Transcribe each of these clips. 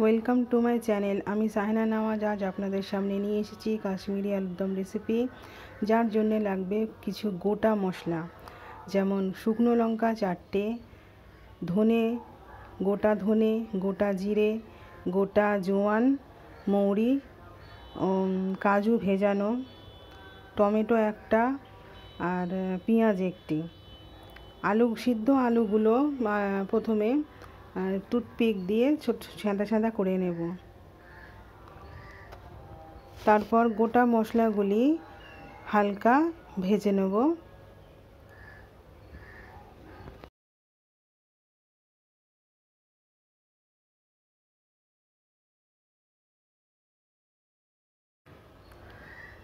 Welcome to my channel. আমি সাহেনা নওয়াজ আজ আপনাদের সামনে নিয়ে এসেছি কাশ্মীরি আলুর দম রেসিপি, যার জন্য লাগবে কিছু গোটা মশলা, যেমন শুকনো লঙ্কা 4টে, ধনে, গোটা জিরে, গোটা জোয়ান, মৌরি, কাজু ভেজানো, টমেটো একটা, আর পেঁয়াজ একটি। আলুগুলো প্রথমে টুথপিক দিয়ে ছোট সাদা করে নেব। তারপর গোটা মশলাগুলি হালকা ভেজে নেব।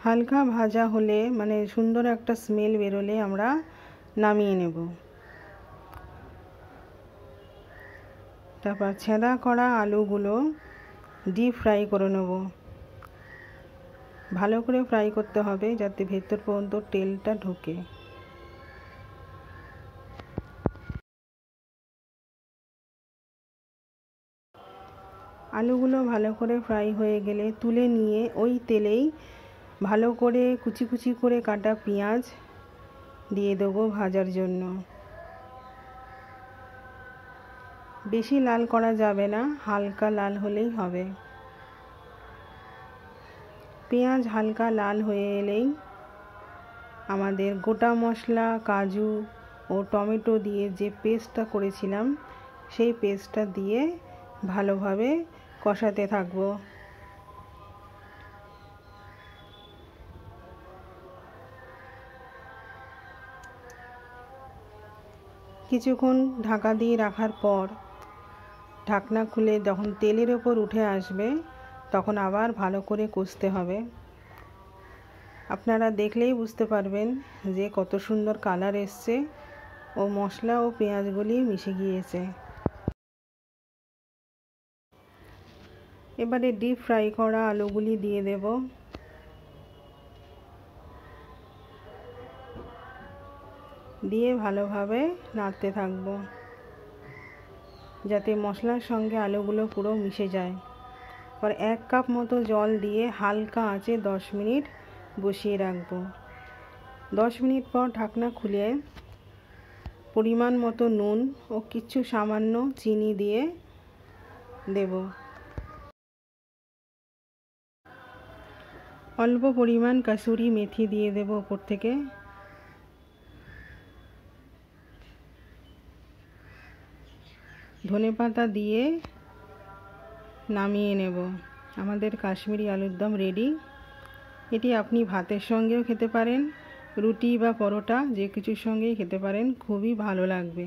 হালকা ভাজা হলে সুন্দর একটা স্মেল বেরোলে আমরা নামিয়ে নেব। তারপর ছেঁদা করা আলুগুলো ডিপ ফ্রাই করে নেব। ভালো করে ফ্রাই করতে হবে যাতে ভেতর পর্যন্ত তেলটা ঢোকে। আলুগুলো ভালো করে ফ্রাই হয়ে গেলে তুলে নিয়ে ওই তেলেই ভালো করে কুচি করে কাটা পেঁয়াজ দিয়ে দেবো ভাজার জন্য। বেশি লাল করা যাবে না, হালকা লাল হলেই হবে। পেঁয়াজ হালকা লাল হয়ে এলেই আমাদের গোটা মশলা, কাজু ও টমেটো দিয়ে যে পেস্টটা করেছিলাম সেই পেস্টটা দিয়ে ভালোভাবে কষাতে থাকবো। কিছুক্ষণ ঢাকা দিয়ে রাখার পর ঢাকনা খুলে যখন তেলের ওপর উঠে আসবে তখন আবার ভালো করে কষতে হবে। আপনারা দেখলেই বুঝতে পারবেন যে কত সুন্দর কালার এসছে ও মশলা ও পেঁয়াজগুলি মিশে গিয়েছে। এবারে ডিপ ফ্রাই করা আলুগুলি দিয়ে দেব। দিয়ে ভালোভাবে নাড়তে থাকব যাতে মশলার সঙ্গে আলুগুলো পুরো মিশে যায়। পর 1 কাপ মতো জল দিয়ে হালকা আঁচে 10 মিনিট বসিয়ে রাখবো। 10 মিনিট পর ঢাকনা খুলে পরিমাণ মতো নুন ও কিছু সামান্য চিনি দিয়ে দেব। অল্প পরিমাণ কাসুরি মেথি দিয়ে দেব উপর থেকে। ধনেপাতা দিয়ে নামিয়ে নেব। আমাদের কাশ্মীরি আলুর দম রেডি। এটি আপনি ভাতের সঙ্গেও খেতে পারেন, রুটি বা পরোটা যে কিছুর সঙ্গেই খেতে পারেন, খুবই ভালো লাগবে।